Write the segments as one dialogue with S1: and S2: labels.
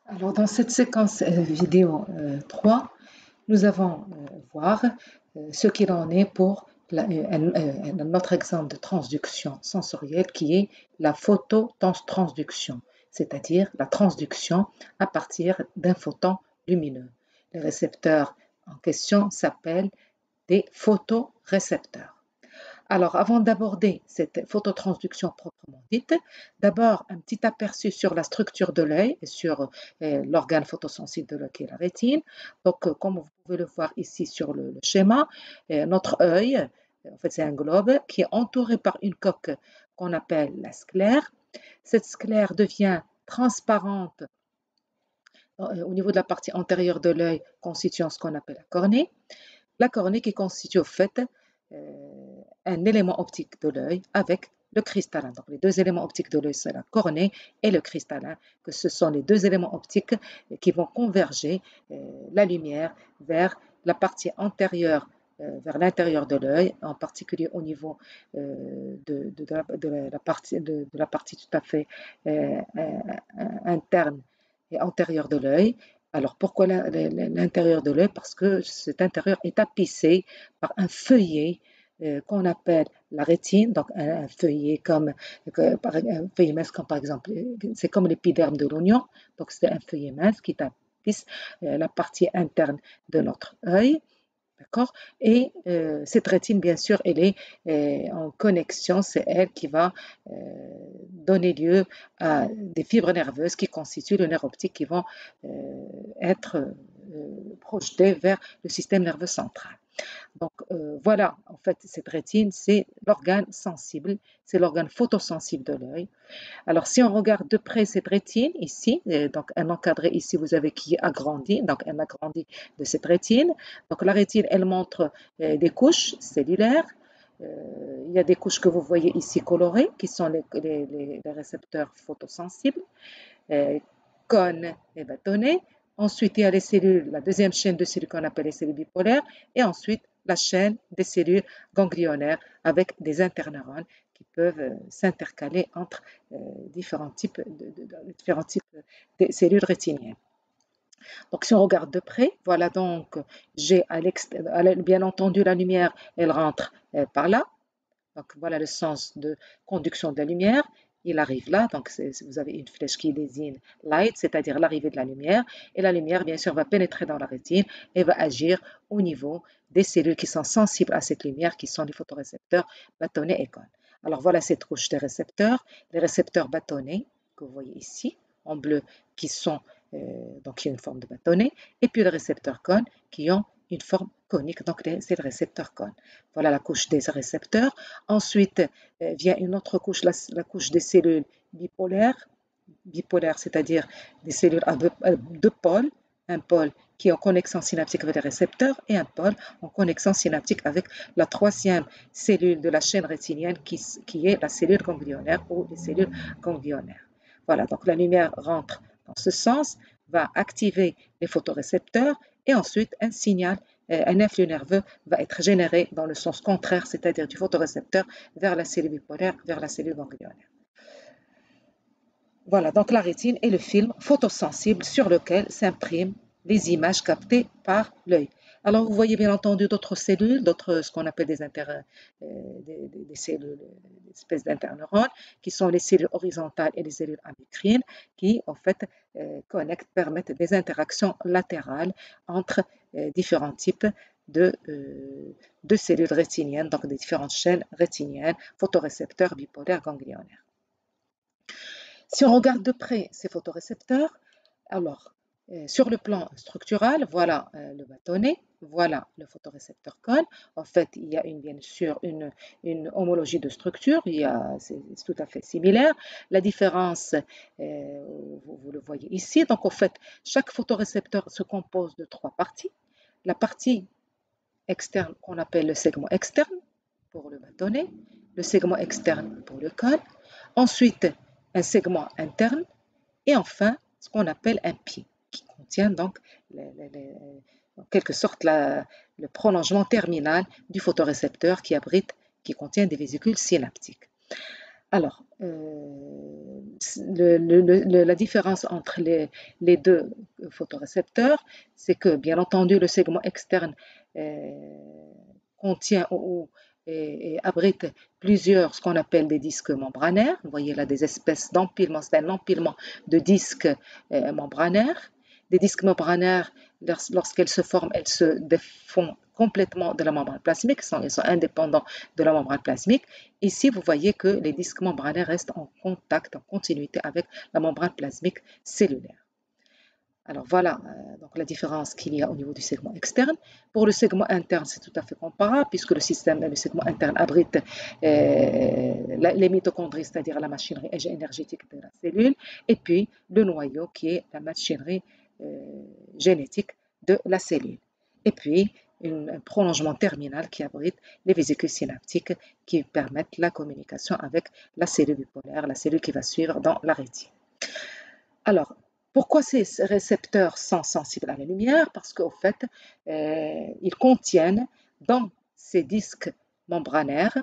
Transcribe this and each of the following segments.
S1: Alors, dans cette séquence vidéo 3, nous allons voir ce qu'il en est pour notre exemple de transduction sensorielle qui est la phototransduction, c'est-à-dire la transduction à partir d'un photon lumineux. Les récepteurs en question s'appellent des photorécepteurs. Alors, avant d'aborder cette phototransduction proprement dite, d'abord un petit aperçu sur la structure de l'œil et sur l'organe photosensible de l'œil qui est la rétine. Donc, comme vous pouvez le voir ici sur le schéma, notre œil, en fait c'est un globe qui est entouré par une coque qu'on appelle la sclère. Cette sclère devient transparente au niveau de la partie antérieure de l'œil, constituant ce qu'on appelle la cornée. La cornée qui constitue au fait un élément optique de l'œil avec le cristallin. Donc les deux éléments optiques de l'œil, c'est la cornée et le cristallin, que ce sont les deux éléments optiques qui vont converger la lumière vers la partie antérieure, vers l'intérieur de l'œil, en particulier au niveau de la partie tout à fait interne et antérieure de l'œil. Alors pourquoi l'intérieur de l'œil? Parce que cet intérieur est tapissé par un feuillet qu'on appelle la rétine, donc un feuillet comme un feuillet mince comme par exemple, c'est comme l'épiderme de l'oignon, donc c'est un feuillet mince qui tapisse la partie interne de notre œil. D'accord. Et cette rétine, bien sûr, elle est en connexion, c'est elle qui va donner lieu à des fibres nerveuses qui constituent le nerf optique qui vont être projetées vers le système nerveux central. Donc voilà, en fait, cette rétine, c'est l'organe sensible, c'est l'organe photosensible de l'œil. Alors, si on regarde de près cette rétine ici, donc un encadré ici, vous avez qui est agrandi, donc un agrandi de cette rétine. Donc la rétine, elle montre des couches cellulaires. Il y a des couches que vous voyez ici colorées, qui sont les récepteurs photosensibles, cônes et bâtonnets. Ensuite, il y a les cellules, la deuxième chaîne de cellules qu'on appelle les cellules bipolaires, et ensuite la chaîne des cellules ganglionnaires avec des interneurones qui peuvent s'intercaler entre différents types de cellules rétiniennes. Donc, si on regarde de près, voilà donc, j'ai bien entendu la lumière, elle rentre par là. Donc, voilà le sens de conduction de la lumière. Il arrive là, donc vous avez une flèche qui désigne light, c'est-à-dire l'arrivée de la lumière. Et la lumière, bien sûr, va pénétrer dans la rétine et va agir au niveau des cellules qui sont sensibles à cette lumière, qui sont les photorécepteurs bâtonnets et cônes. Alors voilà cette couche des récepteurs. Les récepteurs bâtonnets, que vous voyez ici, en bleu, qui sont, donc il y a une forme de bâtonnet, et puis les récepteurs cônes qui ont une forme conique, donc c'est le récepteur cône. Voilà la couche des récepteurs. Ensuite vient une autre couche, la couche des cellules bipolaires, c'est-à-dire des cellules à deux pôles, un pôle qui est en connexion synaptique avec les récepteurs et un pôle en connexion synaptique avec la troisième cellule de la chaîne rétinienne qui est la cellule ganglionnaire ou les cellules ganglionnaires. Voilà, donc la lumière rentre dans ce sens, va activer les photorécepteurs et ensuite un signal, un influx nerveux va être généré dans le sens contraire, c'est-à-dire du photorécepteur vers la cellule bipolaire, vers la cellule ganglionnaire. Voilà, donc la rétine est le film photosensible sur lequel s'impriment les images captées par l'œil. Alors vous voyez bien entendu d'autres cellules, ce qu'on appelle des cellules, des espèces d'interneurones, qui sont les cellules horizontales et les cellules endocrines, qui en fait permettent des interactions latérales entre différents types de cellules rétiniennes, donc des différentes chaînes rétiniennes, photorécepteurs, bipolaires, ganglionnaires. Si on regarde de près ces photorécepteurs, alors sur le plan structural, voilà le bâtonnet, voilà le photorécepteur cône. En fait, il y a bien sûr une homologie de structure, c'est tout à fait similaire. La différence, vous le voyez ici. Donc, en fait, chaque photorécepteur se compose de trois parties. La partie externe qu'on appelle le segment externe pour le bâtonnet, le segment externe pour le cône. Ensuite, un segment interne et enfin ce qu'on appelle un pied qui contient donc en quelque sorte le prolongement terminal du photorécepteur qui contient des vésicules synaptiques. Alors, la différence entre les deux photorécepteurs, c'est que, bien entendu, le segment externe contient et abrite plusieurs, ce qu'on appelle des disques membranaires. Vous voyez là des espèces d'empilement, c'est un empilement de disques membranaires. Des disques membranaires, lorsqu'elles se forment, elles se défont complètement de la membrane plasmique, ils sont indépendants de la membrane plasmique. Ici, vous voyez que les disques membranaires restent en contact, en continuité avec la membrane plasmique cellulaire. Alors voilà donc la différence qu'il y a au niveau du segment externe. Pour le segment interne, c'est tout à fait comparable puisque le segment interne abrite les mitochondries, c'est-à-dire la machinerie énergétique de la cellule, et puis le noyau qui est la machinerie génétique de la cellule. Et puis un prolongement terminal qui abrite les vésicules synaptiques qui permettent la communication avec la cellule bipolaire, la cellule qui va suivre dans la rétine. Alors, pourquoi ces récepteurs sont sensibles à la lumière? Parce qu'au fait, ils contiennent dans ces disques membranaires,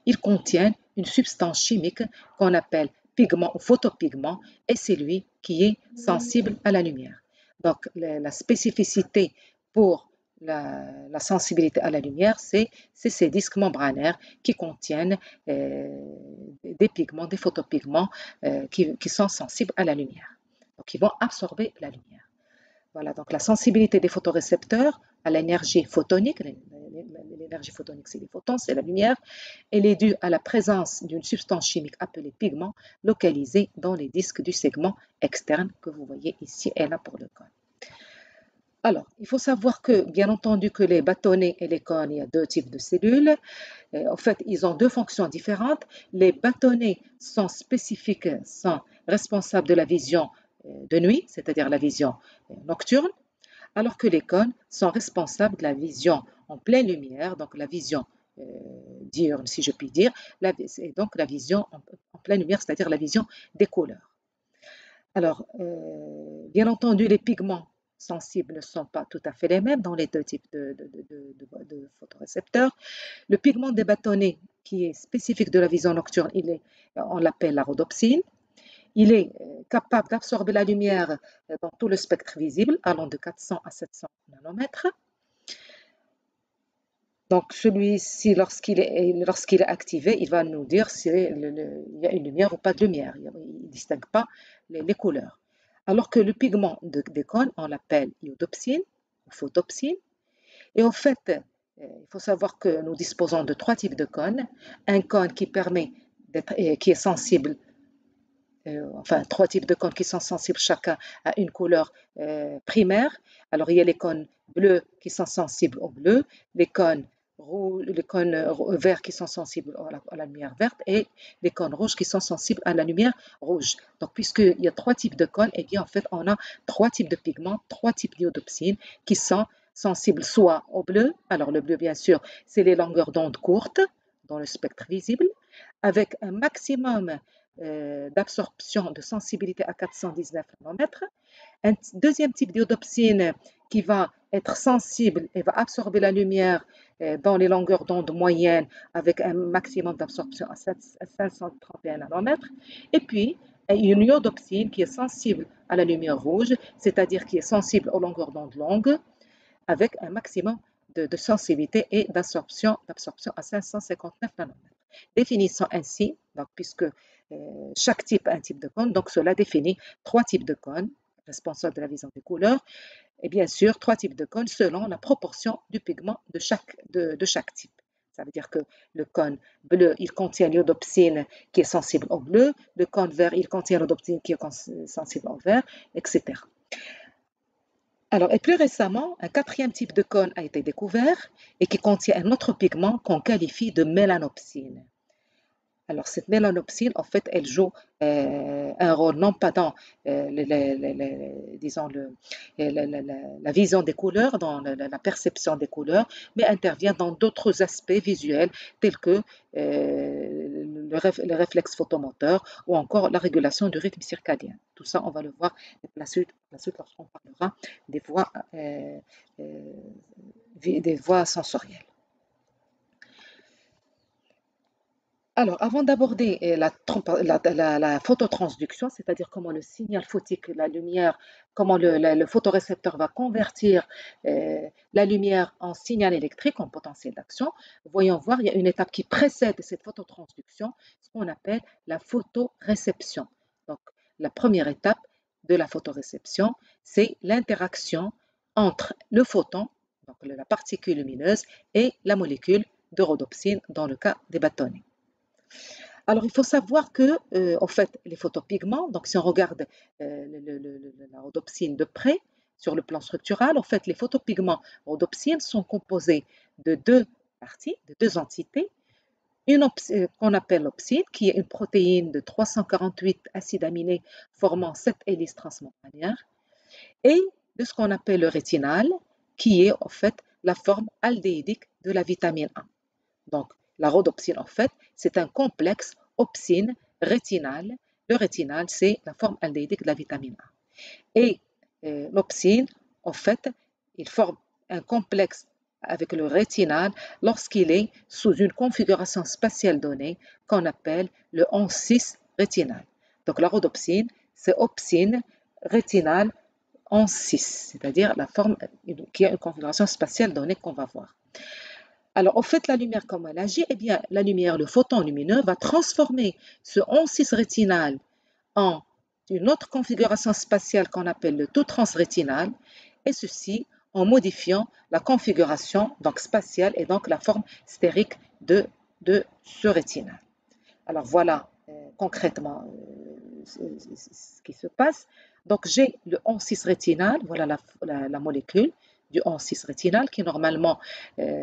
S1: ils contiennent une substance chimique qu'on appelle pigment ou photopigment, et c'est lui qui est sensible à la lumière. Donc, la spécificité pour la sensibilité à la lumière, c'est ces disques membranaires qui contiennent des pigments, des photopigments qui sont sensibles à la lumière. Donc, ils vont absorber la lumière. Voilà, donc la sensibilité des photorécepteurs à l'énergie photonique, l'énergie photonique c'est les photons, c'est la lumière, elle est due à la présence d'une substance chimique appelée pigment localisée dans les disques du segment externe que vous voyez ici et là pour le cône. Alors, il faut savoir que, bien entendu, que les bâtonnets et les cônes, il y a deux types de cellules. En fait, ils ont deux fonctions différentes. Les bâtonnets sont spécifiques, sont responsables de la vision de nuit, c'est-à-dire la vision nocturne, alors que les cônes sont responsables de la vision en pleine lumière, donc la vision diurne, si je puis dire, et donc la vision en pleine lumière, c'est-à-dire la vision des couleurs. Alors, bien entendu, les pigments sensibles ne sont pas tout à fait les mêmes dans les deux types de photorécepteurs. Le pigment des bâtonnets, qui est spécifique de la vision nocturne, on l'appelle la rhodopsine. Il est capable d'absorber la lumière dans tout le spectre visible, allant de 400 à 700 nanomètres. Donc, celui-ci, lorsqu'il est activé, il va nous dire s'il y a une lumière ou pas de lumière. Il ne distingue pas les couleurs. Alors que le pigment des cônes, on l'appelle iodopsine ou photopsine. Et en fait, il faut savoir que nous disposons de trois types de cônes. Un cône qui est sensible, enfin trois types de cônes qui sont sensibles chacun à une couleur primaire. Alors il y a les cônes bleus qui sont sensibles au bleu, les cônes verts qui sont sensibles à la lumière verte et les cônes rouges qui sont sensibles à la lumière rouge. Donc puisqu'il y a trois types de cônes, et bien en fait on a trois types de pigments, trois types d'iodopsine qui sont sensibles soit au bleu, alors le bleu bien sûr c'est les longueurs d'onde courtes dans le spectre visible, avec un maximum d'absorption de sensibilité à 419 nanomètres. Un deuxième type d'iodopsine qui va être sensible et va absorber la lumière dans les longueurs d'onde moyennes avec un maximum d'absorption à 531 nanomètres. Et puis, une iodopsine qui est sensible à la lumière rouge, c'est-à-dire qui est sensible aux longueurs d'onde longues avec un maximum de sensibilité et d'absorption à 559 nanomètres. Définissons ainsi, donc, puisque chaque type a un type de cône, donc cela définit trois types de cônes responsables de la vision des couleurs, et bien sûr trois types de cônes selon la proportion du pigment de chaque type. Ça veut dire que le cône bleu, il contient l'iodopsine qui est sensible au bleu, le cône vert, il contient l'iodopsine qui est sensible au vert, etc. Alors, et plus récemment, un quatrième type de cône a été découvert et qui contient un autre pigment qu'on qualifie de mélanopsine. Alors, cette mélanopsine, en fait, elle joue un rôle non pas dans, disons, la vision des couleurs, dans la perception des couleurs, mais intervient dans d'autres aspects visuels tels que le réflexe photomoteur ou encore la régulation du rythme circadien. Tout ça, on va le voir par la suite lorsqu'on parlera des voies sensorielles. Alors, avant d'aborder la phototransduction, c'est-à-dire comment le signal photique, la lumière, comment le photorécepteur va convertir la lumière en signal électrique, en potentiel d'action, voyons voir, il y a une étape qui précède cette phototransduction, ce qu'on appelle la photoréception. Donc, la première étape de la photoréception, c'est l'interaction entre le photon, donc la particule lumineuse, et la molécule de rhodopsine dans le cas des bâtonnets. Alors, il faut savoir que, en fait, les photopigments, donc si on regarde la rhodopsine de près, sur le plan structural, en fait, les photopigments rhodopsine sont composés de deux parties, de deux entités. Une qu'on appelle l'opsine, qui est une protéine de 348 acides aminés formant 7 hélices transmembranaires, et de ce qu'on appelle le rétinal, qui est en fait la forme aldéhydique de la vitamine A. Donc, la rhodopsine, en fait, c'est un complexe opsine rétinal. Le rétinal, c'est la forme aldéhydique de la vitamine A. Et l'opsine, en fait, il forme un complexe avec le rétinal lorsqu'il est sous une configuration spatiale donnée qu'on appelle le 11-6 rétinal. Donc, la rhodopsine, c'est opsine rétinal 11-6, c'est-à-dire la forme qui a une configuration spatiale donnée qu'on va voir. Alors, en fait, la lumière, comme elle agit, eh bien, la lumière, le photon lumineux, va transformer ce 11-6 rétinal en une autre configuration spatiale qu'on appelle le tout transrétinal, et ceci en modifiant la configuration donc spatiale et donc la forme stérique de ce rétinal. Alors voilà concrètement ce qui se passe. Donc j'ai le 11-6 rétinal, voilà la molécule du 11-6 rétinal qui normalement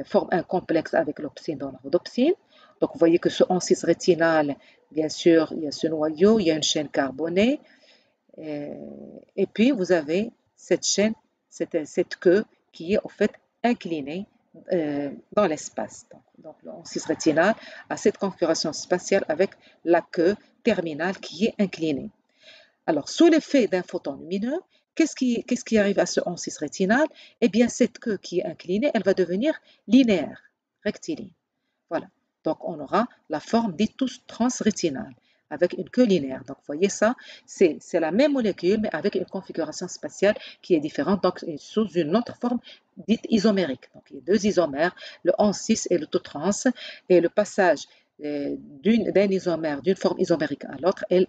S1: forme un complexe avec l'opsine dans la rhodopsine. Donc vous voyez que ce 11-6 rétinal, bien sûr, il y a ce noyau, il y a une chaîne carbonée, et puis vous avez cette chaîne, cette queue qui est en fait inclinée dans l'espace. Donc le 11-6 rétinal a cette configuration spatiale avec la queue terminale qui est inclinée. Alors, sous l'effet d'un photon lumineux, qu'est-ce qui arrive à ce 11-6 rétinal? Eh bien, cette queue qui est inclinée, elle va devenir linéaire, rectiligne. Voilà. Donc, on aura la forme dite transrétinale avec une queue linéaire. Donc, vous voyez ça, c'est la même molécule, mais avec une configuration spatiale qui est différente, donc sous une autre forme dite isomérique. Donc, il y a deux isomères, le 11-6 et le tout trans, et le passage d'un isomère, d'une forme isomérique à l'autre, elle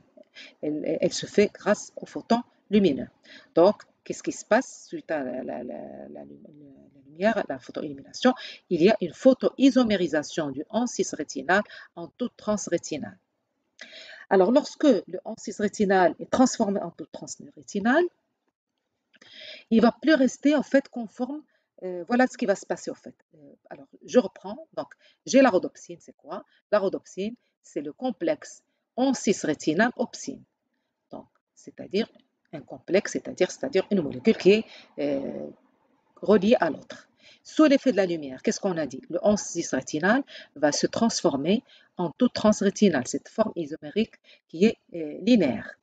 S1: se fait grâce au photon lumineux. Donc, qu'est-ce qui se passe suite à la lumière, la photoillumination? Il y a une photoisomérisation du 11-6 rétinal en tout transrétinal. Alors, lorsque le 11-6 rétinal est transformé en tout transrétinal, il ne va plus rester en fait conforme. Voilà ce qui va se passer en fait. Alors, je reprends. Donc, j'ai la rhodopsine, c'est quoi? La rhodopsine, c'est le complexe 11-6 rétinal opsine. Donc, c'est-à-dire un complexe, c'est-à-dire une molécule qui est reliée à l'autre. Sous l'effet de la lumière, qu'est-ce qu'on a dit? Le 11-6 rétinal va se transformer en tout transrétinal, cette forme isomérique qui est linéaire.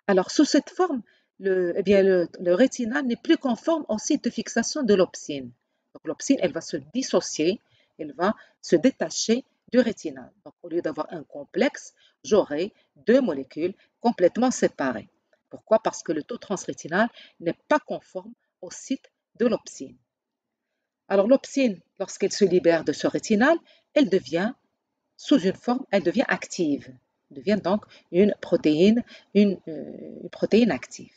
S1: Alors, sous cette forme, eh bien, le rétinal n'est plus conforme au site de fixation de l'opsine. Donc, l'opsine, elle va se dissocier, elle va se détacher du rétinal. Donc, au lieu d'avoir un complexe, j'aurai deux molécules complètement séparées. Pourquoi? Parce que le taux transrétinal n'est pas conforme au site de l'opsine. Alors, l'opsine, lorsqu'elle se libère de ce rétinal, elle devient sous une forme, elle devient active. Elle devient donc une protéine active.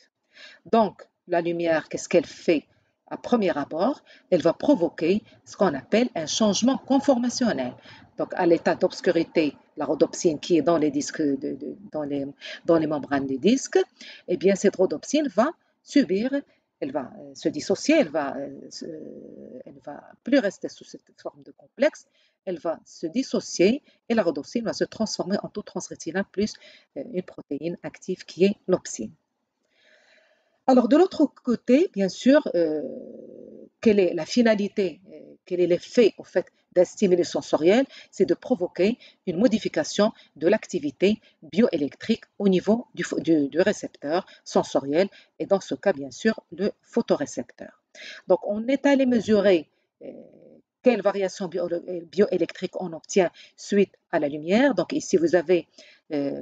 S1: Donc, la lumière, qu'est-ce qu'elle fait à premier abord? Elle va provoquer ce qu'on appelle un changement conformationnel. Donc, à l'état d'obscurité, la rhodopsine qui est dans les disques, dans les membranes des disques, eh bien, cette rhodopsine va subir, elle va se dissocier, elle va plus rester sous cette forme de complexe, elle va se dissocier et la rhodopsine va se transformer en tout transrétinal plus une protéine active qui est l'opsine. Alors, de l'autre côté, bien sûr, quelle est la finalité, quel est l'effet au fait d'un stimulus sensoriel? C'est de provoquer une modification de l'activité bioélectrique au niveau du récepteur sensoriel et dans ce cas, bien sûr, le photorécepteur. Donc, on est allé mesurer quelle variation bioélectrique on obtient suite à la lumière. Donc ici, vous avez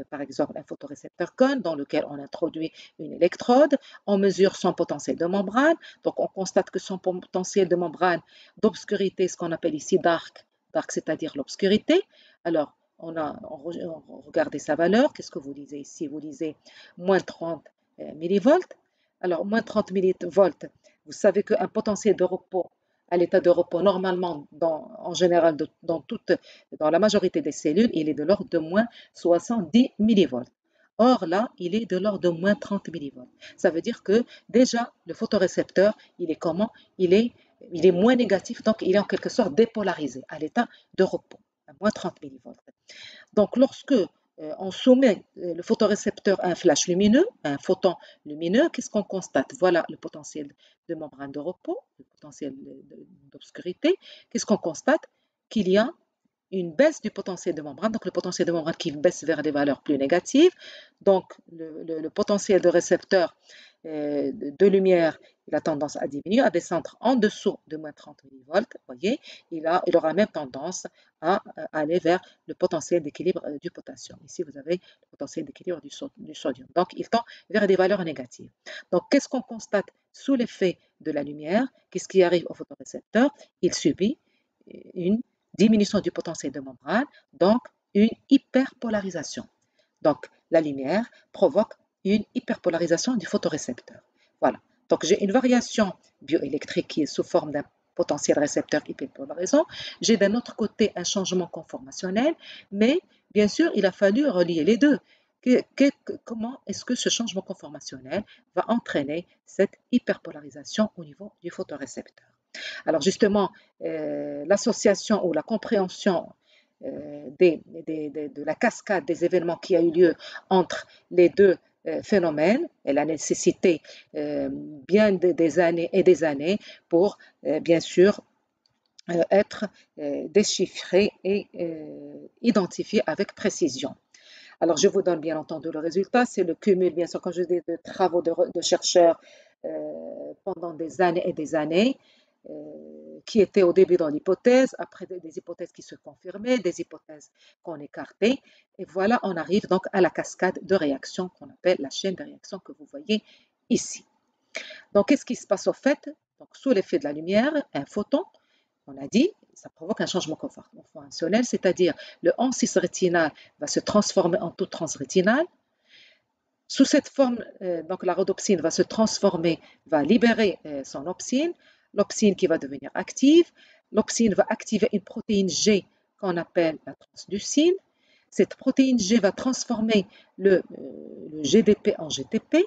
S1: par exemple un photorécepteur cône dans lequel on introduit une électrode, on mesure son potentiel de membrane, donc on constate que son potentiel de membrane d'obscurité, ce qu'on appelle ici dark, dark c'est-à-dire l'obscurité. Alors, on regardait sa valeur, qu'est-ce que vous lisez ici? Vous lisez moins 30 millivolts. Alors, moins 30 millivolts, vous savez qu'un potentiel de repos à l'état de repos, normalement, en général, dans la majorité des cellules, il est de l'ordre de moins 70 millivolts. Or, là, il est de l'ordre de moins 30 millivolts. Ça veut dire que déjà, le photorécepteur, il est comment? Il est moins négatif, donc il est en quelque sorte dépolarisé à l'état de repos, à moins 30 millivolts. Donc, lorsque on soumet le photorécepteur à un flash lumineux, à un photon lumineux, qu'est-ce qu'on constate? Voilà le potentiel de membrane de repos, le potentiel d'obscurité. Qu'est-ce qu'on constate? Qu'il y a une baisse du potentiel de membrane, donc le potentiel de membrane qui baisse vers des valeurs plus négatives. Donc, le potentiel de récepteur de lumière, il a tendance à diminuer, à descendre en dessous de moins 30 millivolts. Voyez, il aura même tendance à aller vers le potentiel d'équilibre du potassium. Ici, vous avez le potentiel d'équilibre du sodium. Donc, il tend vers des valeurs négatives. Donc, qu'est-ce qu'on constate sous l'effet de la lumière? Qu'est-ce qui arrive au photorécepteur? Il subit une diminution du potentiel de membrane, donc une hyperpolarisation. Donc, la lumière provoque une hyperpolarisation du photorécepteur. Voilà. Donc, j'ai une variation bioélectrique qui est sous forme d'un potentiel récepteur hyperpolarisant. J'ai d'un autre côté un changement conformationnel, mais bien sûr, il a fallu relier les deux. Comment est-ce que ce changement conformationnel va entraîner cette hyperpolarisation au niveau du photorécepteur? Alors justement, l'association ou la compréhension de la cascade des événements qui a eu lieu entre les deux phénomènes, elle a nécessité bien des années et des années pour, bien sûr, être déchiffrée et identifiée avec précision. Alors, je vous donne bien entendu le résultat, c'est le cumul, bien sûr, comme je dis, de travaux de chercheurs pendant des années et des années, qui étaient au début dans l'hypothèse, après des hypothèses qui se confirmaient, des hypothèses qu'on écartait, et voilà, on arrive donc à la cascade de réactions qu'on appelle la chaîne de réactions que vous voyez ici. Donc, qu'est-ce qui se passe au fait? Donc, sous l'effet de la lumière, un photon, on a dit, ça provoque un changement conformationnel, c'est-à-dire le En6 rétinal va se transformer en tout transrétinal. Sous cette forme, donc la rhodopsine va se transformer, va libérer son opsine, l'opsine qui va devenir active. L'opsine va activer une protéine G qu'on appelle la transducine. Cette protéine G va transformer le GDP en GTP.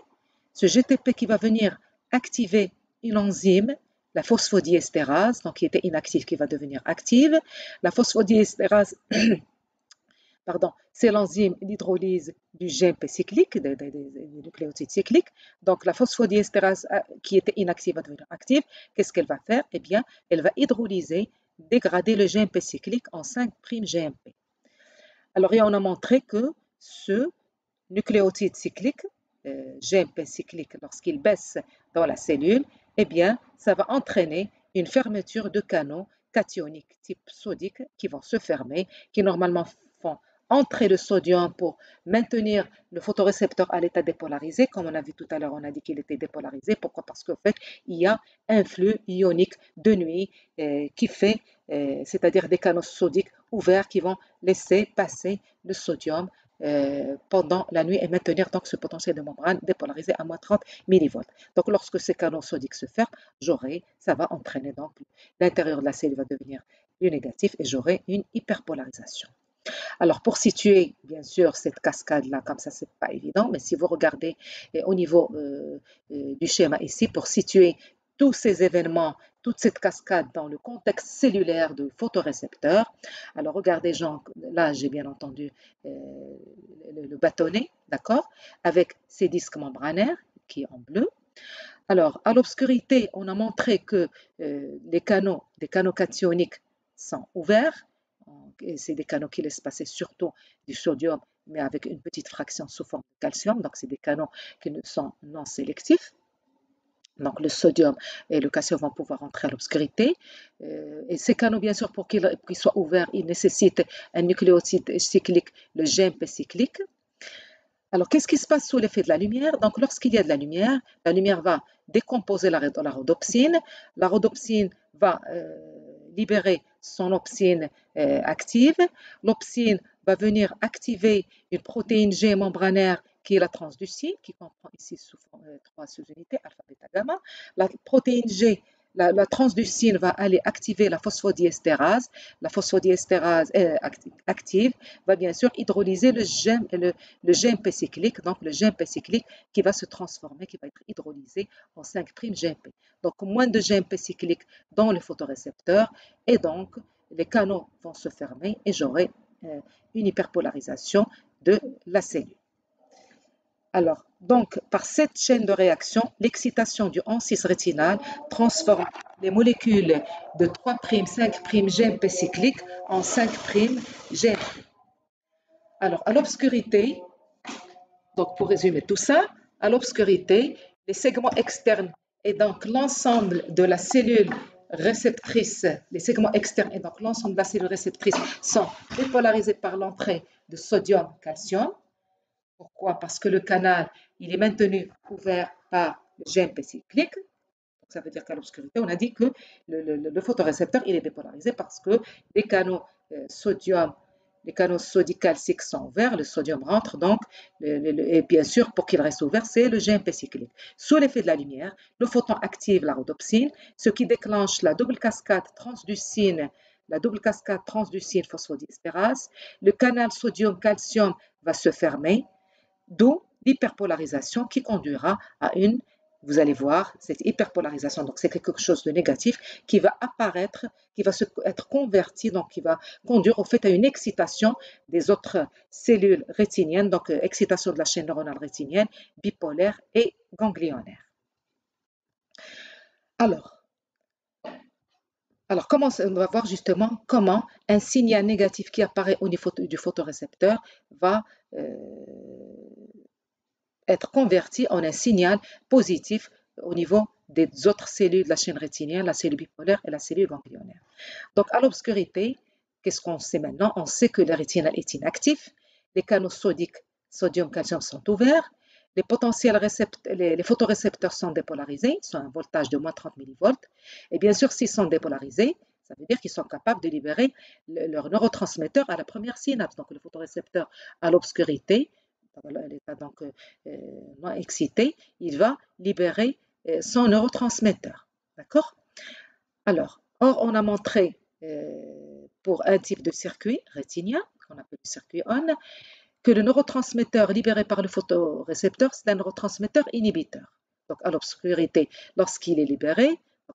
S1: Ce GTP qui va venir activer une enzyme, la phosphodiestérase, donc qui était inactive, qui va devenir active. La phosphodiestérase, pardon, c'est l'enzyme d'hydrolyse du GMP cyclique, des nucléotides cycliques. Donc la phosphodiestérase qui était inactive va devenir active. Qu'est-ce qu'elle va faire? Eh bien, elle va hydrolyser, dégrader le GMP cyclique en 5'-GMP. Alors, et on a montré que ce nucléotide cyclique, GMP cyclique, lorsqu'il baisse dans la cellule, eh bien, ça va entraîner une fermeture de canaux cationiques type sodique qui vont se fermer, qui normalement font entrer le sodium pour maintenir le photorécepteur à l'état dépolarisé. Comme on a vu tout à l'heure, on a dit qu'il était dépolarisé. Pourquoi? Parce qu'en fait, il y a un flux ionique de nuit qui fait, c'est-à-dire des canaux sodiques ouverts qui vont laisser passer le sodium pendant la nuit et maintenir donc ce potentiel de membrane dépolarisé à moins 30 millivolts. Donc lorsque ces canaux sodiques se ferment, ça va entraîner donc l'intérieur de la cellule va devenir plus négatif et j'aurai une hyperpolarisation. Alors pour situer bien sûr cette cascade-là, comme ça c'est pas évident, mais si vous regardez au niveau du schéma ici, pour situer tous ces événements, toute cette cascade dans le contexte cellulaire de photorécepteurs. Alors regardez Jean, là j'ai bien entendu le bâtonnet, d'accord, avec ses disques membranaires qui est en bleu. Alors à l'obscurité, on a montré que des canaux cationiques sont ouverts. C'est des canaux qui laissent passer surtout du sodium, mais avec une petite fraction sous forme de calcium. Donc, c'est des canaux qui sont non sélectifs. Donc le sodium et le calcium vont pouvoir entrer à l'obscurité. Et ces canaux, bien sûr, pour qu'ils soient ouverts, ils nécessitent un nucléotide cyclique, le GMP cyclique. Alors, qu'est-ce qui se passe sous l'effet de la lumière? Donc, lorsqu'il y a de la lumière va décomposer la rhodopsine. La rhodopsine va libérer son opsine active. L'opsine va venir activer une protéine G membranaire qui est la transducine, qui comprend ici trois sous-unités, alpha, bêta, gamma. La protéine G, la transducine va aller activer la phosphodiesterase. La phosphodiesterase active va bien sûr hydrolyser le GMP cyclique, donc le GMP cyclique qui va se transformer, qui va être hydrolysé en 5' GMP. Donc moins de GMP cyclique dans le photorécepteur et donc les canaux vont se fermer et j'aurai une hyperpolarisation de la cellule. Alors, donc, par cette chaîne de réaction, l'excitation du AN6 rétinal transforme les molécules de 3', 5' GMP cyclique en 5' GMP. Alors, à l'obscurité, donc pour résumer tout ça, à l'obscurité, les segments externes et donc l'ensemble de la cellule réceptrice, les segments externes et donc l'ensemble de la cellule réceptrice sont dépolarisés par l'entrée de sodium-calcium. Pourquoi? Parce que le canal, il est maintenu ouvert par le GMP cyclique. Donc ça veut dire qu'à l'obscurité, on a dit que le photorécepteur, il est dépolarisé parce que les canaux sodium, les canaux sodicalciques sont ouverts, le sodium rentre, donc, et bien sûr, pour qu'il reste ouvert, c'est le GMP cyclique. Sous l'effet de la lumière, le photon active la rhodopsine, ce qui déclenche la double cascade transducine, phosphodiesterase. Le canal sodium-calcium va se fermer, d'où l'hyperpolarisation qui conduira à une, vous allez voir, cette hyperpolarisation, donc c'est quelque chose de négatif qui va apparaître, qui va être converti, donc qui va conduire au fait à une excitation des autres cellules rétiniennes, donc excitation de la chaîne neuronale rétinienne, bipolaire et ganglionnaire. Alors comment, on va voir justement comment un signal négatif qui apparaît au niveau du photorécepteur va être converti en un signal positif au niveau des autres cellules de la chaîne rétinienne, la cellule bipolaire et la cellule ganglionnaire. Donc, à l'obscurité, qu'est-ce qu'on sait maintenant? On sait que le rétinal est inactif, les canaux sodiques, sodium-calcium sont ouverts, les les photorécepteurs sont dépolarisés, sont à un voltage de moins 30 millivolts, et bien sûr, s'ils sont dépolarisés, ça veut dire qu'ils sont capables de libérer leurs neurotransmetteurs à la première synapse. Donc, le photorécepteur à l'obscurité, l'état donc moins excité, il va libérer son neurotransmetteur. D'accord? Alors, on a montré pour un type de circuit rétinien, qu'on appelle le circuit ON, que le neurotransmetteur libéré par le photorécepteur, c'est un neurotransmetteur inhibiteur. Donc, à l'obscurité, lorsqu'il est libéré,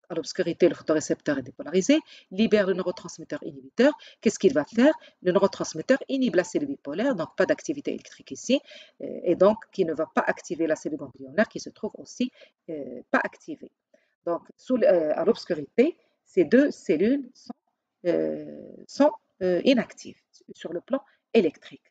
S1: à l'obscurité, le photorécepteur est dépolarisé, libère le neurotransmetteur inhibiteur. Qu'est-ce qu'il va faire? Le neurotransmetteur inhibe la cellule bipolaire, donc pas d'activité électrique ici, et donc qui ne va pas activer la cellule ganglionnaire qui se trouve aussi pas activée. Donc, à l'obscurité, ces deux cellules sont inactives sur le plan électrique.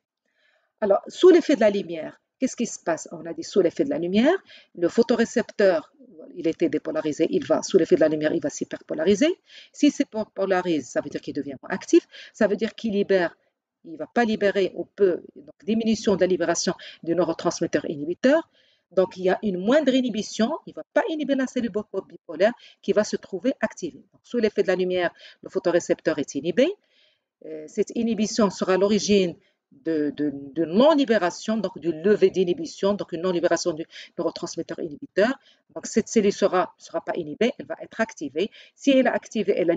S1: Alors, sous l'effet de la lumière, qu'est-ce qui se passe? On a dit sous l'effet de la lumière, le photorécepteur, il était dépolarisé, sous l'effet de la lumière, il va s'hyperpolariser. S'il s'hyperpolarise, ça veut dire qu'il devient moins actif, ça veut dire qu'il libère, il ne va pas libérer ou peu, donc diminution de la libération du neurotransmetteur inhibiteur. Donc, il y a une moindre inhibition, il ne va pas inhiber la cellule bipolaire qui va se trouver activée. Donc, sous l'effet de la lumière, le photorécepteur est inhibé. Cette inhibition sera l'origine de non-libération, donc du lever d'inhibition, donc une non-libération du neurotransmetteur inhibiteur. Donc cette cellule ne sera pas inhibée, elle va être activée. Si elle est activée, elle va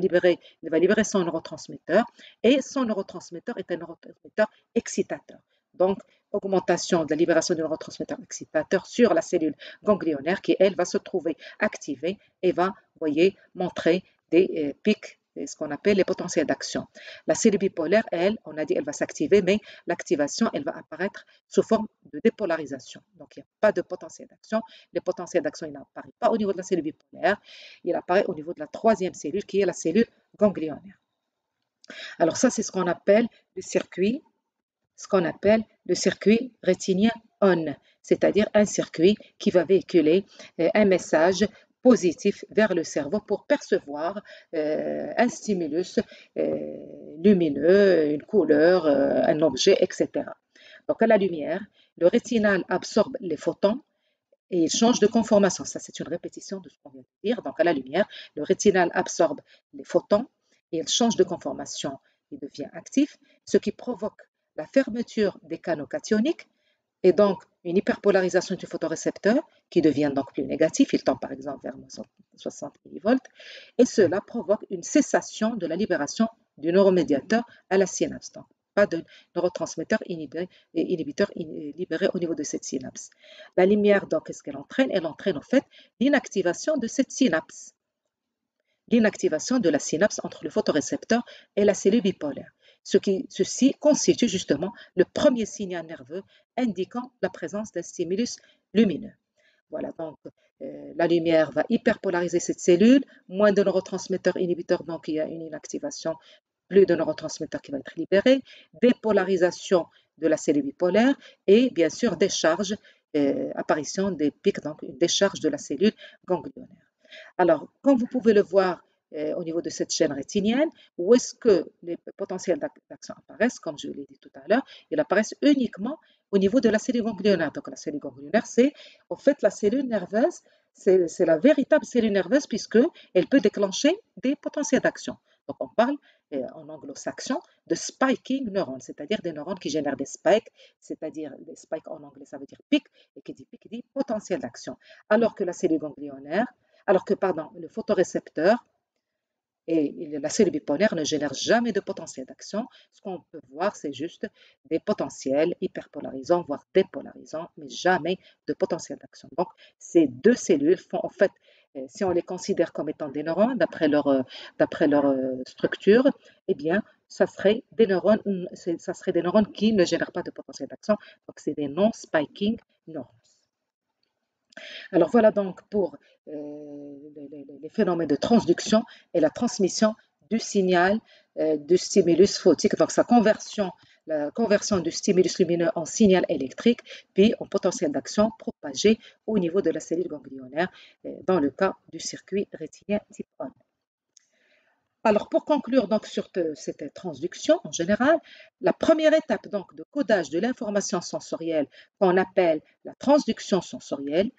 S1: libérer son neurotransmetteur et son neurotransmetteur est un neurotransmetteur excitateur. Donc augmentation de la libération du neurotransmetteur excitateur sur la cellule ganglionnaire qui, elle, va se trouver activée et va, vous voyez, montrer des pics, ce qu'on appelle les potentiels d'action. La cellule bipolaire, elle, on a dit, elle va s'activer, mais l'activation, elle va apparaître sous forme de dépolarisation. Donc, il n'y a pas de potentiel d'action. Le potentiel d'action, il n'apparaît pas au niveau de la cellule bipolaire, il apparaît au niveau de la troisième cellule, qui est la cellule ganglionnaire. Alors ça, c'est ce qu'on appelle le circuit rétinien ON, c'est-à-dire un circuit qui va véhiculer un message positif vers le cerveau pour percevoir un stimulus lumineux, une couleur, un objet, etc. Donc à la lumière, le rétinal absorbe les photons et il change de conformation. Ça, c'est une répétition de ce qu'on vient de dire. Donc à la lumière, le rétinal absorbe les photons et il change de conformation, il devient actif, ce qui provoque la fermeture des canaux cationiques et donc une hyperpolarisation du photorécepteur qui devient donc plus négatif, il tend par exemple vers 60 millivolts, et cela provoque une cessation de la libération du neuromédiateur à la synapse. Donc, pas de neurotransmetteur inhibiteur libéré au niveau de cette synapse. La lumière, donc, qu'est-ce qu'elle entraîne? Elle entraîne en fait l'inactivation de cette synapse, l'inactivation de la synapse entre le photorécepteur et la cellule bipolaire. Ceci constitue justement le premier signal nerveux indiquant la présence d'un stimulus lumineux. Voilà, donc la lumière va hyperpolariser cette cellule, moins de neurotransmetteurs inhibiteurs, donc il y a une inactivation, plus de neurotransmetteurs qui vont être libérés, dépolarisation de la cellule bipolaire et bien sûr décharge, apparition des pics, donc une décharge de la cellule ganglionnaire. Alors, comme vous pouvez le voir au niveau de cette chaîne rétinienne, où est-ce que les potentiels d'action apparaissent? Comme je l'ai dit tout à l'heure, ils apparaissent uniquement au niveau de la cellule ganglionnaire. Donc, la cellule ganglionnaire, c'est en fait la cellule nerveuse, c'est la véritable cellule nerveuse puisqu'elle peut déclencher des potentiels d'action. Donc, on parle en anglo-saxon de spiking neurones, c'est-à-dire des neurones qui génèrent des spikes, c'est-à-dire des spikes en anglais, ça veut dire pic, et qui dit pic, dit potentiel d'action. Alors que la cellule ganglionnaire, alors que pardon, le photorécepteur et la cellule bipolaire ne génèrent jamais de potentiel d'action. Ce qu'on peut voir, c'est juste des potentiels hyperpolarisants, voire dépolarisants, mais jamais de potentiel d'action. Donc, ces deux cellules font en fait, si on les considère comme étant des neurones, d'après leur structure, eh bien, ça serait des neurones qui ne génèrent pas de potentiel d'action. Donc, c'est des non-spiking neurones. Alors voilà donc pour les phénomènes de transduction et la transmission du signal du stimulus photique, donc la conversion du stimulus lumineux en signal électrique, puis en potentiel d'action propagé au niveau de la cellule ganglionnaire, dans le cas du circuit rétinien type 1. Alors, pour conclure donc sur cette transduction en général, la première étape donc de codage de l'information sensorielle qu'on appelle la transduction sensorielle,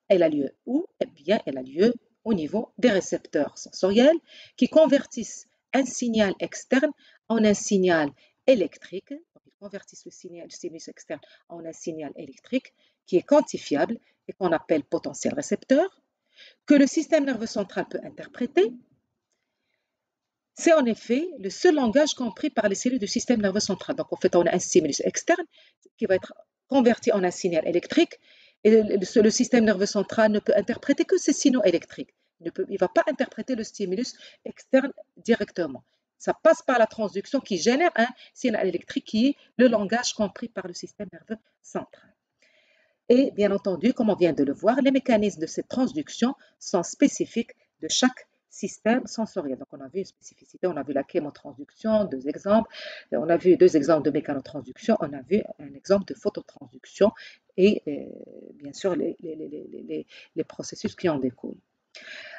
S1: elle a lieu où? Eh bien, elle a lieu au niveau des récepteurs sensoriels qui convertissent un signal externe en un signal électrique. Donc, ils convertissent le stimulus externe en un signal électrique qui est quantifiable et qu'on appelle potentiel récepteur, que le système nerveux central peut interpréter. C'est en effet le seul langage compris par les cellules du système nerveux central. Donc, en fait, on a un stimulus externe qui va être converti en un signal électrique et le système nerveux central ne peut interpréter que ces signaux électriques. Il ne va pas interpréter le stimulus externe directement. Ça passe par la transduction qui génère un signal électrique qui est le langage compris par le système nerveux central. Et bien entendu, comme on vient de le voir, les mécanismes de cette transduction sont spécifiques de chaque système sensoriel. Donc, on a vu une spécificité, on a vu la chémotransduction, deux exemples, on a vu deux exemples de mécanotransduction, on a vu un exemple de phototransduction et bien sûr les processus qui en découlent.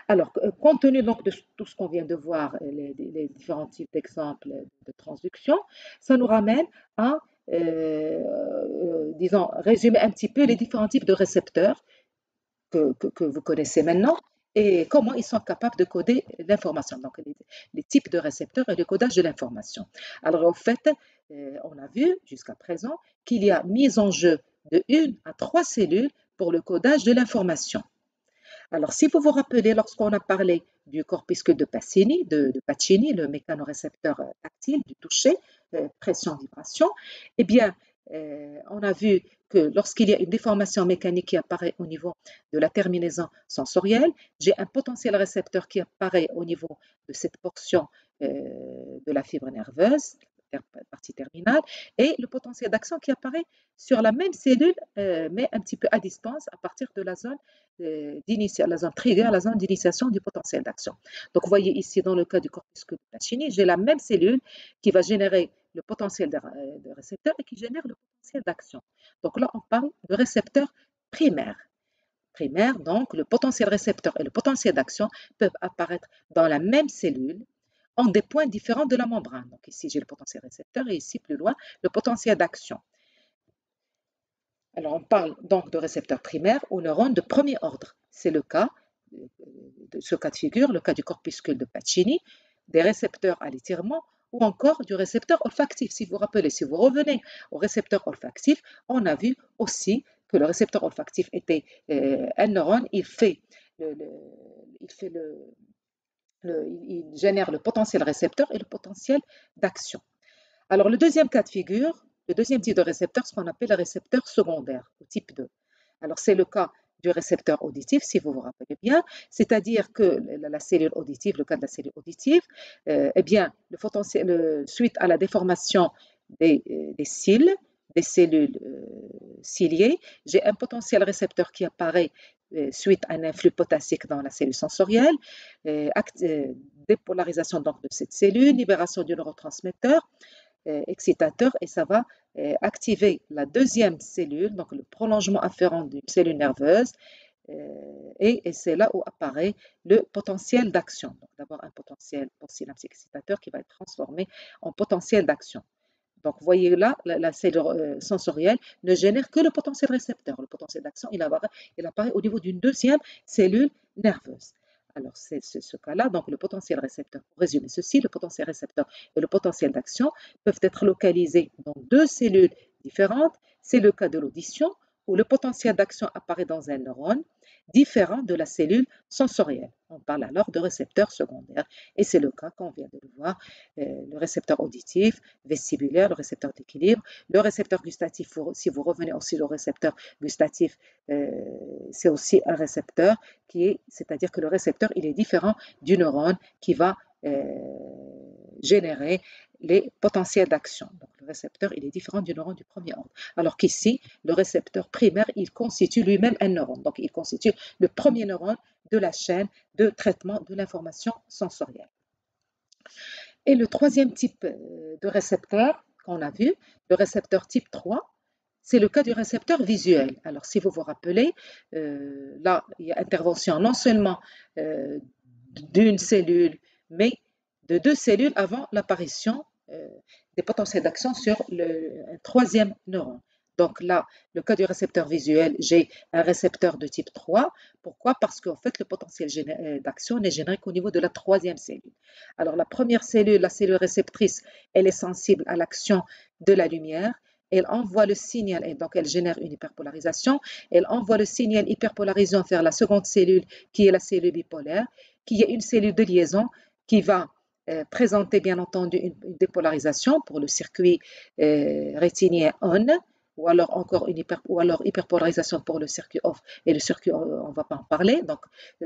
S1: Alors, compte tenu donc de tout ce qu'on vient de voir, les différents types d'exemples de transduction, ça nous ramène à, disons, résumer un petit peu les différents types de récepteurs que vous connaissez maintenant et comment ils sont capables de coder l'information. Donc, les types de récepteurs et le codage de l'information. Alors, en fait, on a vu jusqu'à présent qu'il y a mise en jeu de 1 à 3 cellules pour le codage de l'information. Alors, si vous vous rappelez, lorsqu'on a parlé du corpuscule de Pacini, le mécanorécepteur tactile, du toucher, pression-vibration, eh bien, on a vu que lorsqu'il y a une déformation mécanique qui apparaît au niveau de la terminaison sensorielle, j'ai un potentiel récepteur qui apparaît au niveau de cette portion de la fibre nerveuse, partie terminale, et le potentiel d'action qui apparaît sur la même cellule, mais un petit peu à distance, à partir de la zone la zone trigger, la zone d'initiation du potentiel d'action. Donc, vous voyez ici, dans le cas du corpuscule de Pacini, j'ai la même cellule qui va générer le potentiel de récepteur et qui génère le potentiel d'action. Donc là, on parle de récepteur primaire. primaire, donc le potentiel récepteur et le potentiel d'action peuvent apparaître dans la même cellule en des points différents de la membrane. Donc ici, j'ai le potentiel récepteur et ici, plus loin, le potentiel d'action. Alors, on parle donc de récepteurs primaires ou neurones de premier ordre. C'est le cas de ce cas de figure, le cas du corpuscule de Pacini, des récepteurs à l'étirement ou encore du récepteur olfactif. Si vous vous rappelez, si vous revenez au récepteur olfactif, on a vu aussi que le récepteur olfactif était un neurone, il génère le potentiel récepteur et le potentiel d'action. Alors, le deuxième cas de figure, le deuxième type de récepteur, ce qu'on appelle le récepteur secondaire, au type 2. Alors, c'est le cas du récepteur auditif, si vous vous rappelez bien, c'est-à-dire que la cellule auditive, le cas de la cellule auditive, eh bien, suite à la déformation des cils, des cellules ciliées, j'ai un potentiel récepteur qui apparaît suite à un influx potassique dans la cellule sensorielle, dépolarisation donc de cette cellule, libération du neurotransmetteur, excitateur, et ça va activer la deuxième cellule, donc le prolongement afférent d'une cellule nerveuse, et c'est là où apparaît le potentiel d'action. Donc d'abord un potentiel pour synapse excitateur qui va être transformé en potentiel d'action. Donc vous voyez là, la cellule sensorielle ne génère que le potentiel récepteur. Le potentiel d'action, il apparaît au niveau d'une deuxième cellule nerveuse. Alors, c'est ce cas-là, donc le potentiel récepteur. Pour résumer ceci, le potentiel récepteur et le potentiel d'action peuvent être localisés dans deux cellules différentes. C'est le cas de l'audition, où le potentiel d'action apparaît dans un neurone différent de la cellule sensorielle. On parle alors de récepteur secondaire. Et c'est le cas qu'on vient de le voir, le récepteur auditif, vestibulaire, le récepteur d'équilibre, le récepteur gustatif. Si vous revenez aussi au récepteur gustatif, c'est aussi un récepteur c'est-à-dire que le récepteur, il est différent du neurone qui va générer les potentiels d'action. Donc le récepteur, il est différent du neurone du premier ordre. Alors qu'ici, le récepteur primaire, il constitue lui-même un neurone. Donc il constitue le premier neurone de la chaîne de traitement de l'information sensorielle. Et le troisième type de récepteur qu'on a vu, le récepteur type 3, c'est le cas du récepteur visuel. Alors, si vous vous rappelez, là, il y a intervention non seulement d'une cellule, mais de deux cellules avant l'apparition des potentiels d'action sur un troisième neurone. Donc là, le cas du récepteur visuel, j'ai un récepteur de type 3. Pourquoi? Parce qu'en fait, le potentiel d'action n'est généré qu'au niveau de la troisième cellule. Alors la première cellule, la cellule réceptrice, elle est sensible à l'action de la lumière. Elle envoie le signal, et donc elle génère une hyperpolarisation. Elle envoie le signal hyperpolarisant vers la seconde cellule, qui est la cellule bipolaire, qui est une cellule de liaison qui va présenter bien entendu une dépolarisation pour le circuit rétinien ON, ou alors encore hyperpolarisation pour le circuit off, et le circuit on ne va pas en parler. Donc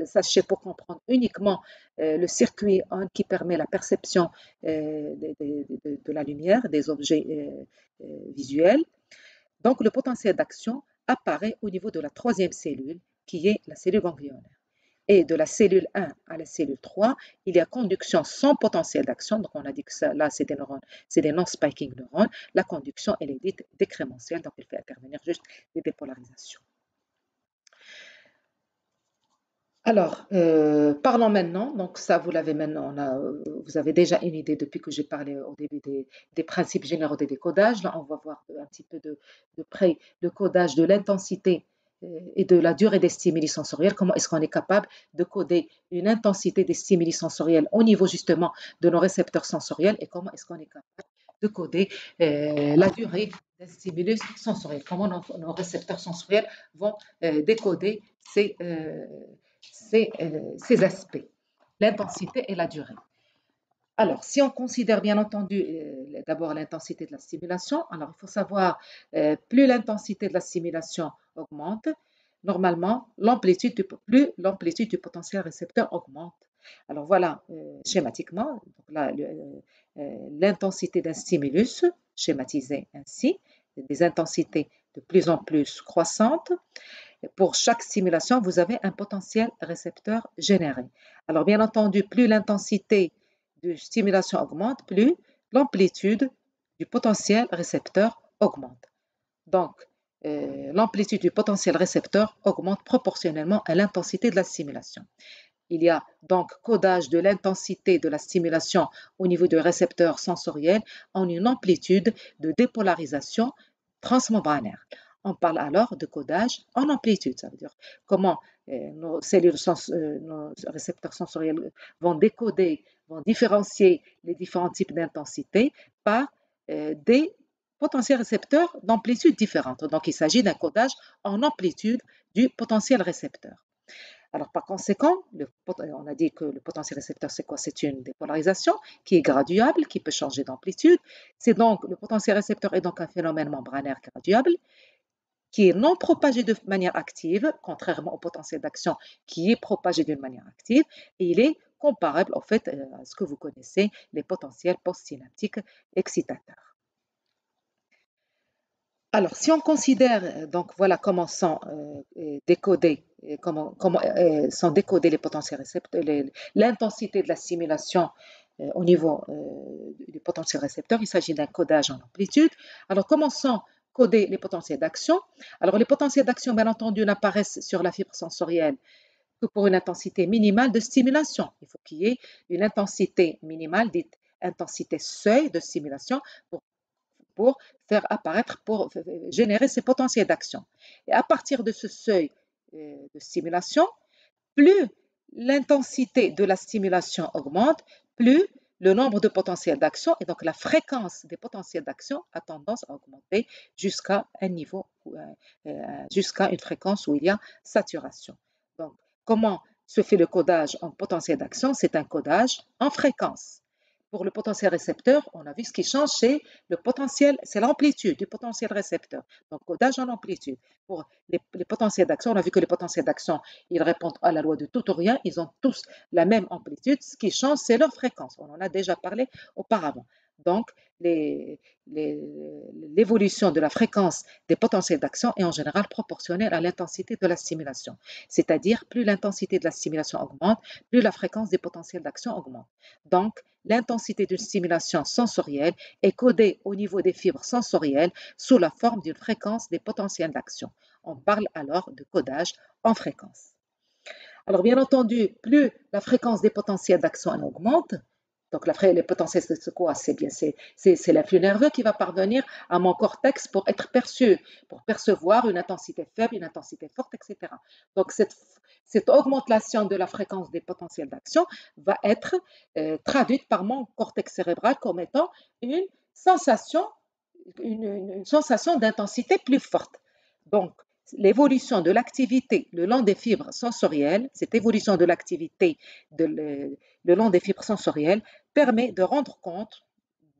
S1: sachez, pour comprendre uniquement le circuit ON qui permet la perception de la lumière, des objets visuels. Donc le potentiel d'action apparaît au niveau de la troisième cellule, qui est la cellule ganglionnaire. Et de la cellule 1 à la cellule 3, il y a conduction sans potentiel d'action. Donc, on a dit que ça, là, c'est des neurones, c'est des non-spiking neurones. La conduction, elle est dite décrémentielle, donc elle fait intervenir juste des dépolarisations. Alors, parlons maintenant, donc ça vous l'avez maintenant, vous avez déjà une idée depuis que j'ai parlé au début des principes généraux des décodages. Là, on va voir un petit peu de près le codage de l'intensité et de la durée des stimuli sensoriels. Comment est-ce qu'on est capable de coder une intensité des stimuli sensoriels au niveau justement de nos récepteurs sensoriels, et comment est-ce qu'on est capable de coder la durée d'un stimulus sensoriel, comment nos récepteurs sensoriels vont décoder ces aspects, l'intensité et la durée. Alors, si on considère bien entendu d'abord l'intensité de la stimulation, alors il faut savoir, plus l'intensité de la stimulation augmente, normalement, plus l'amplitude du potentiel récepteur augmente. Alors voilà, schématiquement, l'intensité d'un stimulus, schématisée ainsi, des intensités de plus en plus croissantes. Pour chaque stimulation, vous avez un potentiel récepteur généré. Alors bien entendu, plus l'intensité de stimulation augmente, plus l'amplitude du potentiel récepteur augmente. Donc, l'amplitude du potentiel récepteur augmente proportionnellement à l'intensité de la stimulation. Il y a donc codage de l'intensité de la stimulation au niveau du récepteur sensoriel en une amplitude de dépolarisation transmembranaire. On parle alors de codage en amplitude, ça veut dire comment nos cellules, nos récepteurs sensoriels vont décoder, vont différencier les différents types d'intensité par des potentiels récepteurs d'amplitude différentes. Donc, il s'agit d'un codage en amplitude du potentiel récepteur. Alors, par conséquent, on a dit que le potentiel récepteur, c'est quoi? C'est une dépolarisation qui est graduable, qui peut changer d'amplitude. C'est donc, le potentiel récepteur est donc un phénomène membranaire graduable qui est non propagé de manière active, contrairement au potentiel d'action qui est propagé d'une manière active, et il est comparable au fait à ce que vous connaissez, les potentiels postsynaptiques excitateurs. Alors, si on considère, donc voilà comment sont décodés, sont décodés les potentiels récepteurs, l'intensité de la stimulation au niveau du potentiel récepteur, il s'agit d'un codage en amplitude. Alors, comment sont codés les potentiels d'action? Alors, les potentiels d'action, bien entendu, n'apparaissent sur la fibre sensorielle que pour une intensité minimale de stimulation. Il faut qu'il y ait une intensité minimale, dite intensité seuil de stimulation, pour faire apparaître, pour générer ces potentiels d'action. Et à partir de ce seuil de stimulation, plus l'intensité de la stimulation augmente, plus le nombre de potentiels d'action et donc la fréquence des potentiels d'action a tendance à augmenter jusqu'à un niveau, jusqu'à une fréquence où il y a saturation. Donc, comment se fait le codage en potentiel d'action? C'est un codage en fréquence. Pour le potentiel récepteur, on a vu ce qui change, c'est le potentiel, c'est l'amplitude du potentiel récepteur. Donc, codage en amplitude. Pour les potentiels d'action, on a vu que les potentiels d'action, ils répondent à la loi de tout ou rien, ils ont tous la même amplitude. Ce qui change, c'est leur fréquence. On en a déjà parlé auparavant. Donc, l'évolution de la fréquence des potentiels d'action est en général proportionnelle à l'intensité de la stimulation. C'est-à-dire, plus l'intensité de la stimulation augmente, plus la fréquence des potentiels d'action augmente. Donc, l'intensité d'une stimulation sensorielle est codée au niveau des fibres sensorielles sous la forme d'une fréquence des potentiels d'action. On parle alors de codage en fréquence. Alors, bien entendu, plus la fréquence des potentiels d'action augmente, donc les potentiels de quoi? C'est bien, c'est l'influx nerveux qui va parvenir à mon cortex pour être perçu, pour percevoir une intensité faible, une intensité forte, etc. Donc, cette augmentation de la fréquence des potentiels d'action va être traduite par mon cortex cérébral comme étant une sensation, une sensation d'intensité plus forte. Donc, l'évolution de l'activité le long des fibres sensorielles, cette évolution de l'activité le long des fibres sensorielles permet de rendre compte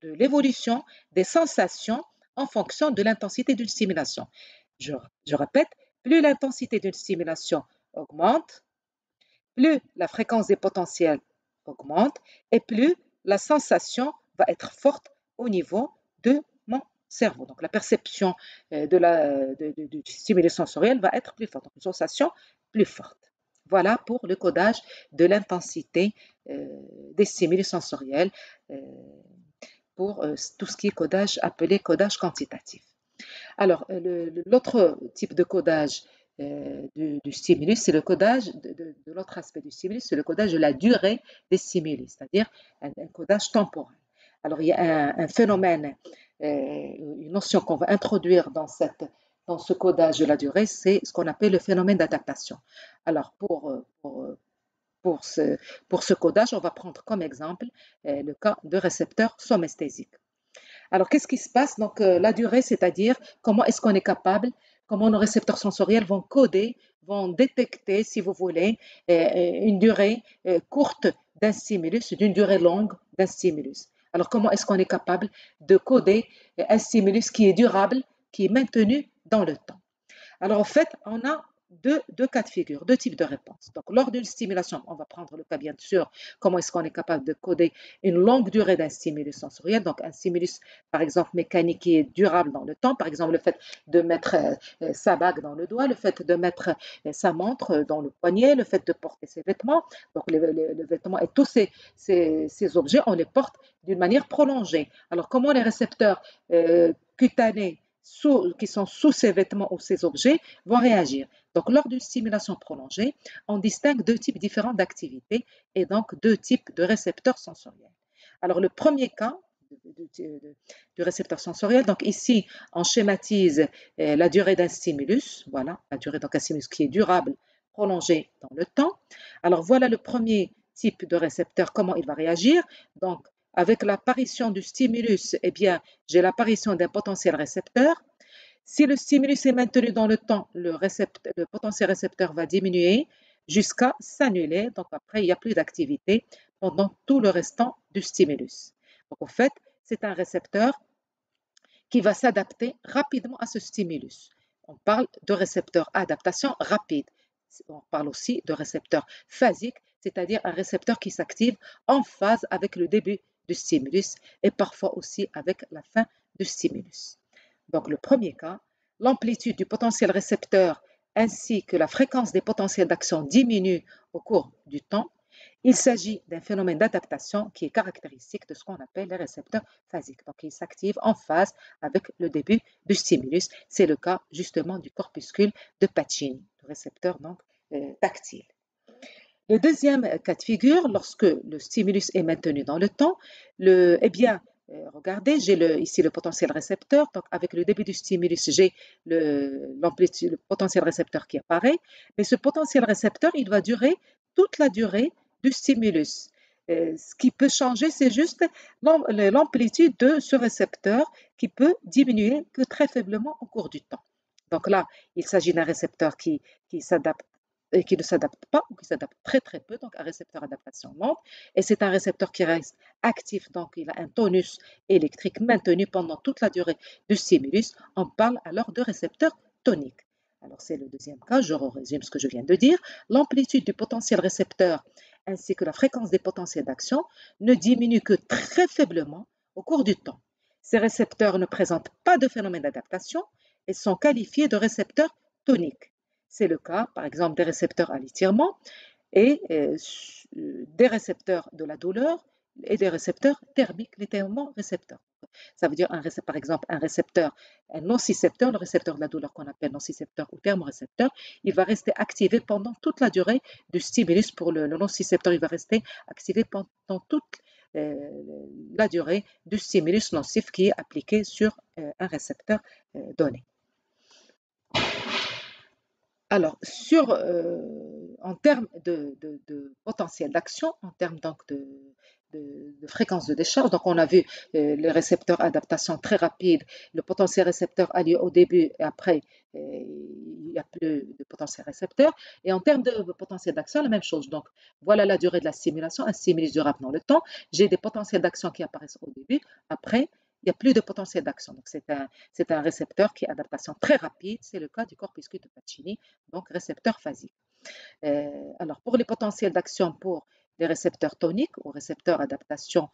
S1: de l'évolution des sensations en fonction de l'intensité d'une stimulation. Je répète, plus l'intensité d'une stimulation augmente, plus la fréquence des potentiels augmente et plus la sensation va être forte au niveau de mon cerveau. Donc la perception du stimulé sensoriel va être plus forte, donc une sensation plus forte. Voilà pour le codage de l'intensité des stimuli sensoriels pour tout ce qui est codage appelé codage quantitatif. Alors, l'autre type de codage du stimulus, c'est le codage de l'autre aspect du stimulus, c'est le codage de la durée des stimuli, c'est-à-dire un codage temporel. Alors, il y a un phénomène, une notion qu'on va introduire dans ce codage de la durée, c'est ce qu'on appelle le phénomène d'adaptation. Alors, pour ce codage, on va prendre comme exemple le cas de récepteurs somesthésiques. Alors, qu'est-ce qui se passe? Donc, la durée, c'est-à-dire comment est-ce qu'on est capable, comment nos récepteurs sensoriels vont coder, vont détecter, si vous voulez, une durée courte d'un stimulus, d'une durée longue d'un stimulus. Alors, comment est-ce qu'on est capable de coder un stimulus qui est durable, qui est maintenu dans le temps? Alors, en fait, on a deux cas de figure, deux types de réponses. Donc, lors d'une stimulation, on va prendre le cas, bien sûr, comment est-ce qu'on est capable de coder une longue durée d'un stimulus sensoriel. Donc, un stimulus, par exemple, mécanique qui est durable dans le temps. Par exemple, le fait de mettre sa bague dans le doigt, le fait de mettre sa montre dans le poignet, le fait de porter ses vêtements. Donc, les vêtements et tous ces objets, on les porte d'une manière prolongée. Alors, comment les récepteurs cutanés qui sont sous ces vêtements ou ces objets vont réagir. Donc, lors d'une stimulation prolongée, on distingue deux types différents d'activités et donc deux types de récepteurs sensoriels. Alors, le premier cas du récepteur sensoriel, donc ici, on schématise la durée d'un stimulus, voilà, la durée d'un stimulus qui est durable, prolongé dans le temps. Alors, voilà le premier type de récepteur, comment il va réagir. Donc, avec l'apparition du stimulus, eh bien, j'ai l'apparition d'un potentiel récepteur. Si le stimulus est maintenu dans le temps, le potentiel récepteur va diminuer jusqu'à s'annuler. Donc après, il n'y a plus d'activité pendant tout le restant du stimulus. Donc en fait, c'est un récepteur qui va s'adapter rapidement à ce stimulus. On parle de récepteur à adaptation rapide. On parle aussi de récepteur phasique, c'est-à-dire un récepteur qui s'active en phase avec le début du stimulus et parfois aussi avec la fin du stimulus. Donc le premier cas, l'amplitude du potentiel récepteur ainsi que la fréquence des potentiels d'action diminuent au cours du temps. Il s'agit d'un phénomène d'adaptation qui est caractéristique de ce qu'on appelle les récepteurs phasiques. Donc, ils s'activent en phase avec le début du stimulus. C'est le cas justement du corpuscule de Pacini, le récepteur donc tactile. Le deuxième cas de figure, lorsque le stimulus est maintenu dans le temps, eh bien, regardez, j'ai ici le potentiel récepteur. Donc, avec le début du stimulus, j'ai le potentiel récepteur qui apparaît. Mais ce potentiel récepteur, il va durer toute la durée du stimulus. Ce qui peut changer, c'est juste l'amplitude de ce récepteur qui peut diminuer que très faiblement au cours du temps. Donc là, il s'agit d'un récepteur qui s'adapte et qui ne s'adapte pas ou qui s'adapte très très peu, donc un récepteur adaptation lente. Et c'est un récepteur qui reste actif, donc il a un tonus électrique maintenu pendant toute la durée du stimulus. On parle alors de récepteur tonique. Alors c'est le deuxième cas, je résume ce que je viens de dire. L'amplitude du potentiel récepteur ainsi que la fréquence des potentiels d'action ne diminuent que très faiblement au cours du temps. Ces récepteurs ne présentent pas de phénomène d'adaptation et sont qualifiés de récepteurs toniques. C'est le cas, par exemple, des récepteurs à l'étirement et des récepteurs de la douleur et des récepteurs thermiques, les thermorécepteurs. Ça veut dire, par exemple, un nocicepteur, le récepteur de la douleur qu'on appelle nocicepteur ou thermorécepteur, il va rester activé pendant toute la durée du stimulus. Pour le nocicepteur, il va rester activé pendant toute la durée du stimulus nocif qui est appliqué sur un récepteur donné. Alors, en termes de potentiel d'action, en termes donc de fréquence de décharge, donc on a vu les récepteurs adaptation très rapide, le potentiel récepteur a lieu au début et après il n'y a plus de potentiel récepteur. Et en termes de potentiel d'action, la même chose. Donc voilà la durée de la stimulation, un stimulus durable dans le temps. J'ai des potentiels d'action qui apparaissent au début, après il n'y a plus de potentiel d'action. Donc, c'est un récepteur qui est adaptation très rapide. C'est le cas du corpuscule de Pacini, donc récepteur phasique. Alors, pour les potentiels d'action pour les récepteurs toniques ou récepteurs adaptation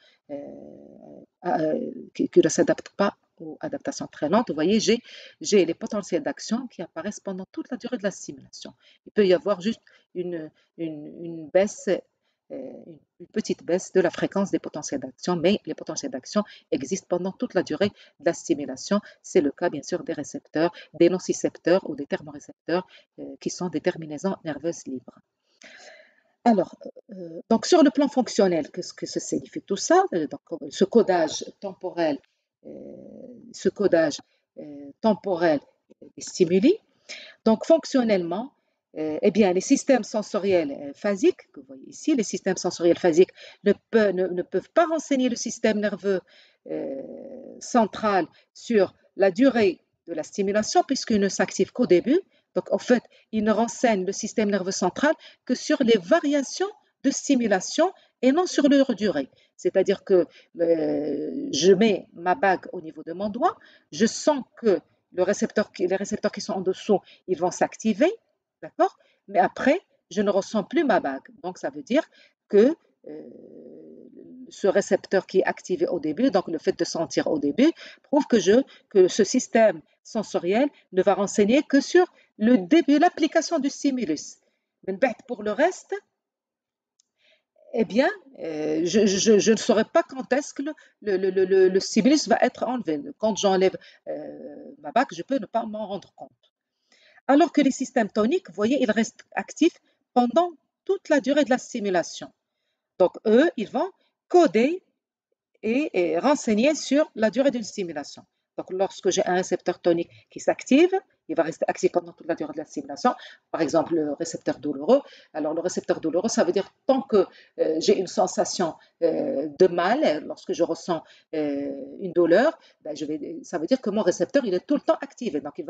S1: qui ne s'adaptent pas aux adaptations très lentes, vous voyez, j'ai les potentiels d'action qui apparaissent pendant toute la durée de la stimulation. Il peut y avoir juste une baisse, une petite baisse de la fréquence des potentiels d'action, mais les potentiels d'action existent pendant toute la durée de la stimulation. C'est le cas, bien sûr, des récepteurs, des nocicepteurs ou des thermorécepteurs qui sont des terminaisons nerveuses libres. Alors, donc sur le plan fonctionnel, qu'est-ce que ça signifie tout ça? Donc, ce codage temporel des stimuli. Donc, fonctionnellement, eh bien, les systèmes sensoriels phasiques, que vous voyez ici, les systèmes sensoriels phasiques ne peuvent pas renseigner le système nerveux central sur la durée de la stimulation puisqu'ils ne s'activent qu'au début. Donc, en fait, ils ne renseignent le système nerveux central que sur les variations de stimulation et non sur leur durée. C'est-à-dire que je mets ma bague au niveau de mon doigt, je sens que les récepteurs qui sont en dessous, ils vont s'activer, d'accord? Mais après, je ne ressens plus ma bague. Donc, ça veut dire que ce récepteur qui est activé au début, donc le fait de sentir au début, prouve que ce système sensoriel ne va renseigner que sur le début, l'application du stimulus. Pour le reste, Eh bien, je ne saurais pas quand est-ce que le stimulus va être enlevé. Quand j'enlève ma bague, je peux ne pas m'en rendre compte. Alors que les systèmes toniques, vous voyez, ils restent actifs pendant toute la durée de la stimulation. Donc, eux, ils vont coder et renseigner sur la durée d'une stimulation. Donc, lorsque j'ai un récepteur tonique qui s'active, il va rester actif pendant toute la durée de la stimulation. Par exemple, le récepteur douloureux. Alors, le récepteur douloureux, ça veut dire tant que j'ai une sensation de mal, lorsque je ressens une douleur, ben, ça veut dire que mon récepteur, il est tout le temps activé. Donc,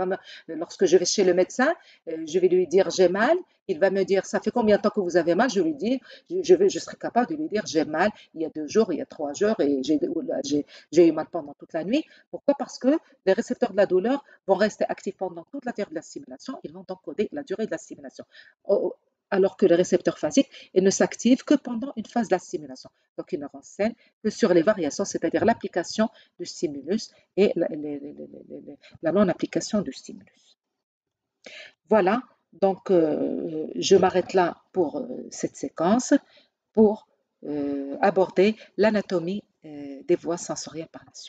S1: lorsque je vais chez le médecin, je vais lui dire j'ai mal. Il va me dire, ça fait combien de temps que vous avez mal? Je lui dis, je serai capable de lui dire, j'ai mal il y a 2 jours, il y a 3 jours, et j'ai eu mal pendant toute la nuit. Pourquoi? Parce que les récepteurs de la douleur vont rester actifs pendant toute la durée de la stimulation. Ils vont encoder la durée de la stimulation. Alors que les récepteurs phasiques, ils ne s'activent que pendant une phase de la stimulation. Donc, ils ne renseignent que sur les variations, c'est-à-dire l'application du stimulus et la non-application du stimulus. Voilà, donc je m'arrête là pour cette séquence pour aborder l'anatomie des voies sensorielles par la suite.